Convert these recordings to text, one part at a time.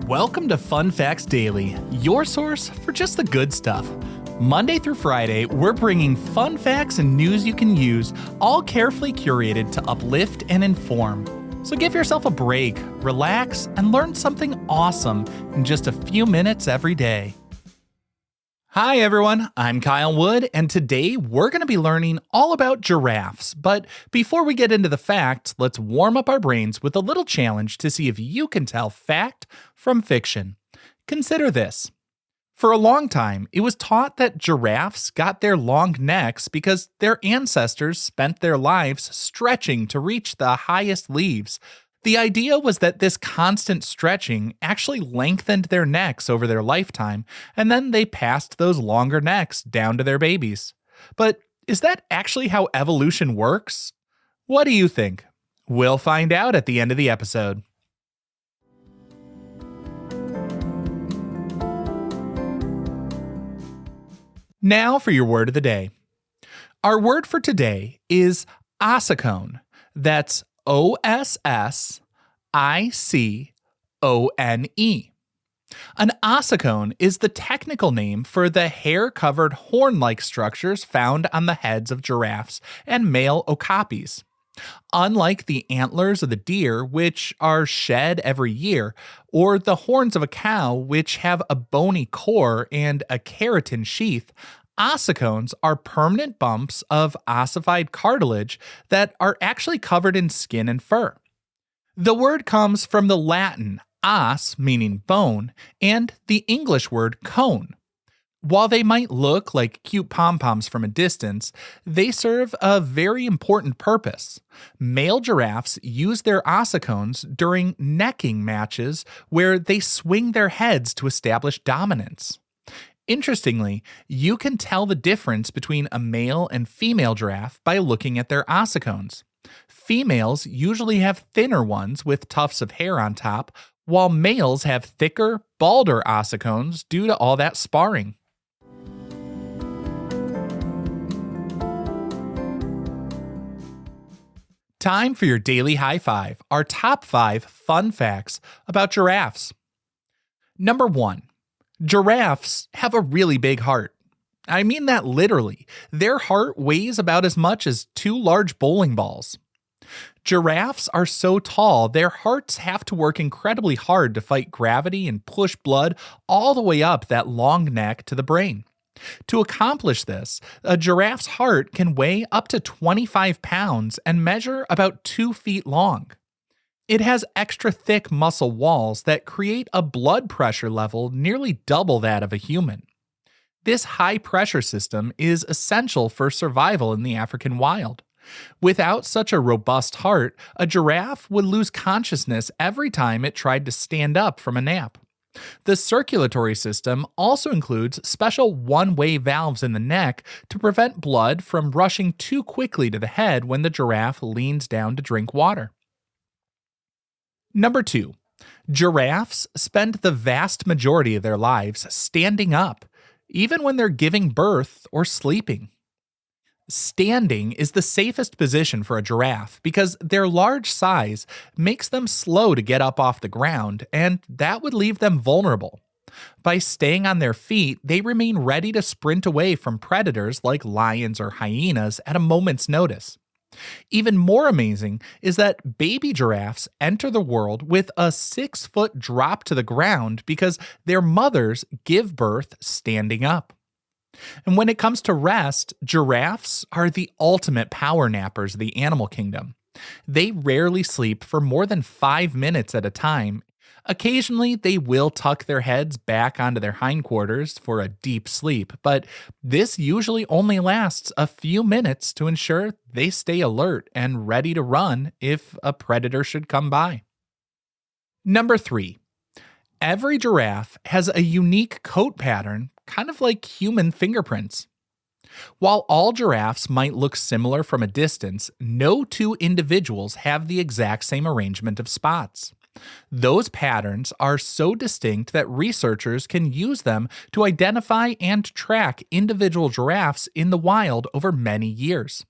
Welcome to Fun Facts Daily, your source for just the good stuff. Monday through Friday, we're bringing fun facts and news you can use, all carefully curated to uplift and inform. So give yourself a break, relax, and learn something awesome in just a few minutes every day. Hi everyone, I'm Kyle Wood, and today we're going to be learning all about giraffes. But before we get into the facts, let's warm up our brains with a little challenge to see if you can tell fact from fiction. Consider this. For a long time, it was taught that giraffes got their long necks because their ancestors spent their lives stretching to reach the highest leaves. The idea was that this constant stretching actually lengthened their necks over their lifetime, and then they passed those longer necks down to their babies. But is that actually how evolution works? What do you think? We'll find out at the end of the episode. Now for your word of the day. Our word for today is ossicone. That's O-S-S-I-C-O-N-E. An ossicone is the technical name for the hair-covered horn-like structures found on the heads of giraffes and male okapis. Unlike the antlers of the deer, which are shed every year, or the horns of a cow, which have a bony core and a keratin sheath, ossicones are permanent bumps of ossified cartilage that are actually covered in skin and fur. The word comes from the Latin os, meaning bone, and the English word cone. While they might look like cute pom-poms from a distance, they serve a very important purpose. Male giraffes use their ossicones during necking matches where they swing their heads to establish dominance. Interestingly, you can tell the difference between a male and female giraffe by looking at their ossicones. Females usually have thinner ones with tufts of hair on top, while males have thicker, balder ossicones due to all that sparring. Time for your daily high five, our top 5 fun facts about giraffes. Number 1. Giraffes have a really big heart. I mean that literally. Their heart weighs about as much as 2 large bowling balls. Giraffes are so tall, their hearts have to work incredibly hard to fight gravity and push blood all the way up that long neck to the brain. To accomplish this, a giraffe's heart can weigh up to 25 pounds and measure about 2 feet long. It has extra thick muscle walls that create a blood pressure level nearly double that of a human. This high pressure system is essential for survival in the African wild. Without such a robust heart, a giraffe would lose consciousness every time it tried to stand up from a nap. The circulatory system also includes special one-way valves in the neck to prevent blood from rushing too quickly to the head when the giraffe leans down to drink water. Number 2. Giraffes spend the vast majority of their lives standing up, even when they're giving birth or sleeping. Standing is the safest position for a giraffe because their large size makes them slow to get up off the ground, and that would leave them vulnerable. By staying on their feet, they remain ready to sprint away from predators like lions or hyenas at a moment's notice. Even more amazing is that baby giraffes enter the world with a 6-foot drop to the ground because their mothers give birth standing up. And when it comes to rest, giraffes are the ultimate power nappers of the animal kingdom. They rarely sleep for more than 5 minutes at a time. Occasionally, they will tuck their heads back onto their hindquarters for a deep sleep, but this usually only lasts a few minutes to ensure they stay alert and ready to run if a predator should come by. Number 3. Every giraffe has a unique coat pattern, kind of like human fingerprints. While all giraffes might look similar from a distance, no 2 individuals have the exact same arrangement of spots. Those patterns are so distinct that researchers can use them to identify and track individual giraffes in the wild over many years.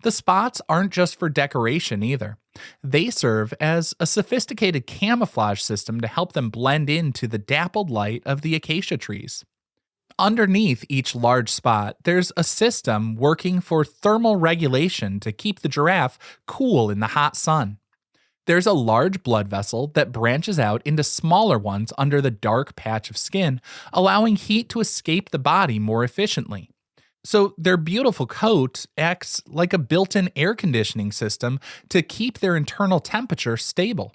The spots aren't just for decoration either. They serve as a sophisticated camouflage system to help them blend into the dappled light of the acacia trees. Underneath each large spot, there's a system working for thermal regulation to keep the giraffe cool in the hot sun. There's a large blood vessel that branches out into smaller ones under the dark patch of skin, allowing heat to escape the body more efficiently. So their beautiful coat acts like a built-in air conditioning system to keep their internal temperature stable.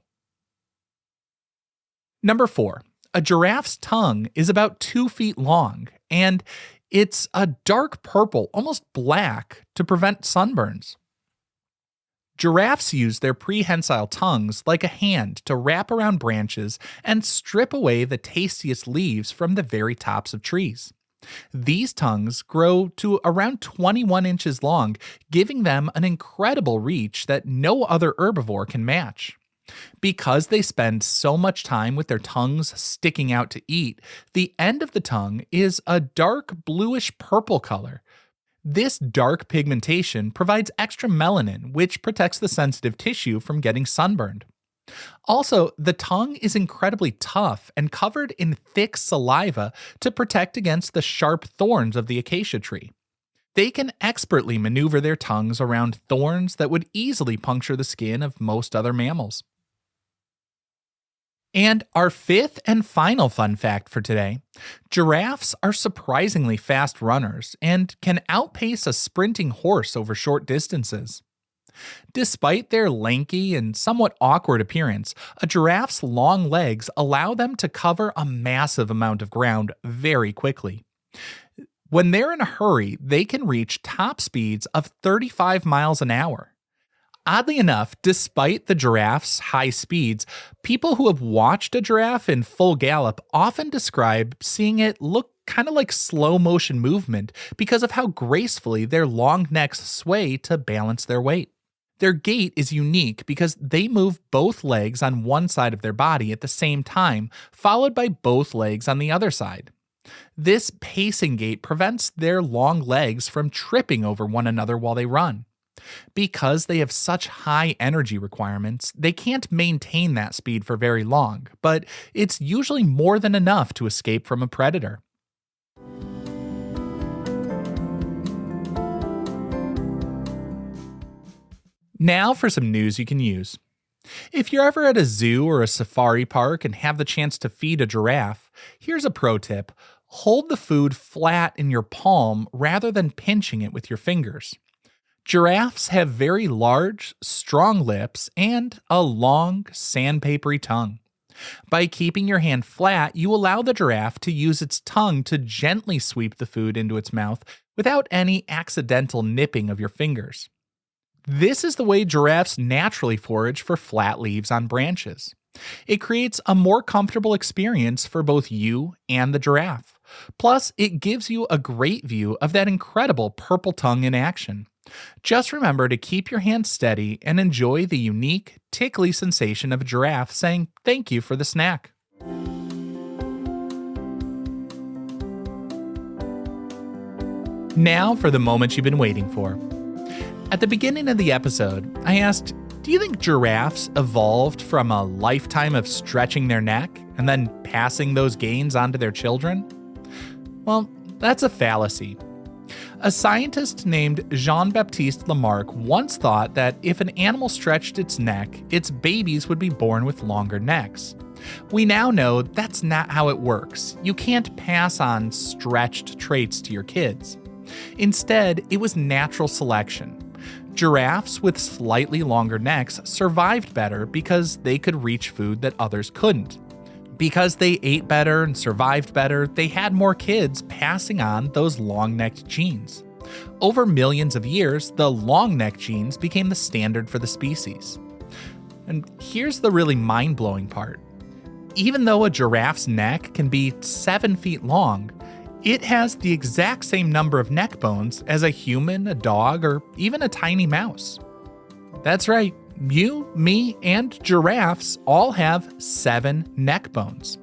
Number 4. A giraffe's tongue is about 2 feet long, and it's a dark purple, almost black, to prevent sunburns. Giraffes use their prehensile tongues like a hand to wrap around branches and strip away the tastiest leaves from the very tops of trees. These tongues grow to around 21 inches long, giving them an incredible reach that no other herbivore can match. Because they spend so much time with their tongues sticking out to eat, the end of the tongue is a dark bluish purple color. This dark pigmentation provides extra melanin, which protects the sensitive tissue from getting sunburned. Also, the tongue is incredibly tough and covered in thick saliva to protect against the sharp thorns of the acacia tree. They can expertly maneuver their tongues around thorns that would easily puncture the skin of most other mammals. And our fifth and final fun fact for today, giraffes are surprisingly fast runners and can outpace a sprinting horse over short distances. Despite their lanky and somewhat awkward appearance, a giraffe's long legs allow them to cover a massive amount of ground very quickly. When they're in a hurry, they can reach top speeds of 35 miles an hour. Oddly enough, despite the giraffe's high speeds, people who have watched a giraffe in full gallop often describe seeing it look kind of like slow motion movement because of how gracefully their long necks sway to balance their weight. Their gait is unique because they move both legs on one side of their body at the same time, followed by both legs on the other side. This pacing gait prevents their long legs from tripping over one another while they run. Because they have such high energy requirements, they can't maintain that speed for very long, but it's usually more than enough to escape from a predator. Now for some news you can use. If you're ever at a zoo or a safari park and have the chance to feed a giraffe, here's a pro tip. Hold the food flat in your palm rather than pinching it with your fingers. Giraffes have very large, strong lips and a long, sandpapery tongue. By keeping your hand flat, you allow the giraffe to use its tongue to gently sweep the food into its mouth without any accidental nipping of your fingers. This is the way giraffes naturally forage for flat leaves on branches. It creates a more comfortable experience for both you and the giraffe. Plus, it gives you a great view of that incredible purple tongue in action. Just remember to keep your hand steady and enjoy the unique, tickly sensation of a giraffe saying thank you for the snack. Now for the moment you've been waiting for. At the beginning of the episode, I asked, do you think giraffes evolved from a lifetime of stretching their neck and then passing those gains on to their children? Well, that's a fallacy. A scientist named Jean-Baptiste Lamarck once thought that if an animal stretched its neck, its babies would be born with longer necks. We now know that's not how it works. You can't pass on stretched traits to your kids. Instead, it was natural selection. Giraffes with slightly longer necks survived better because they could reach food that others couldn't. Because they ate better and survived better, they had more kids passing on those long-necked genes. Over millions of years, the long-necked genes became the standard for the species. And here's the really mind-blowing part. Even though a giraffe's neck can be 7 feet long, it has the exact same number of neck bones as a human, a dog, or even a tiny mouse. That's right. You, me, and giraffes all have 7 neck bones.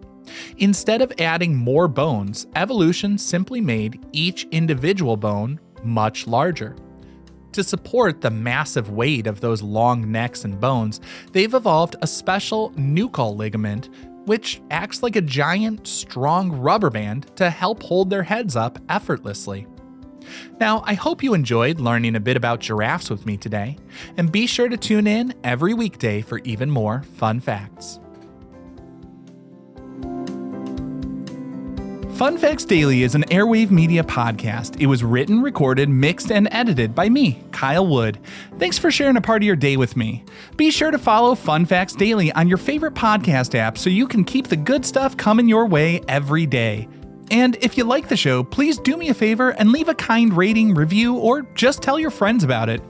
Instead of adding more bones, evolution simply made each individual bone much larger. To support the massive weight of those long necks and bones, they've evolved a special nuchal ligament, which acts like a giant, strong rubber band to help hold their heads up effortlessly. Now, I hope you enjoyed learning a bit about giraffes with me today, and be sure to tune in every weekday for even more fun facts. Fun Facts Daily is an Airwave Media podcast. It was written, recorded, mixed, and edited by me, Kyle Wood. Thanks for sharing a part of your day with me. Be sure to follow Fun Facts Daily on your favorite podcast app so you can keep the good stuff coming your way every day. And if you like the show, please do me a favor and leave a kind rating, review, or just tell your friends about it.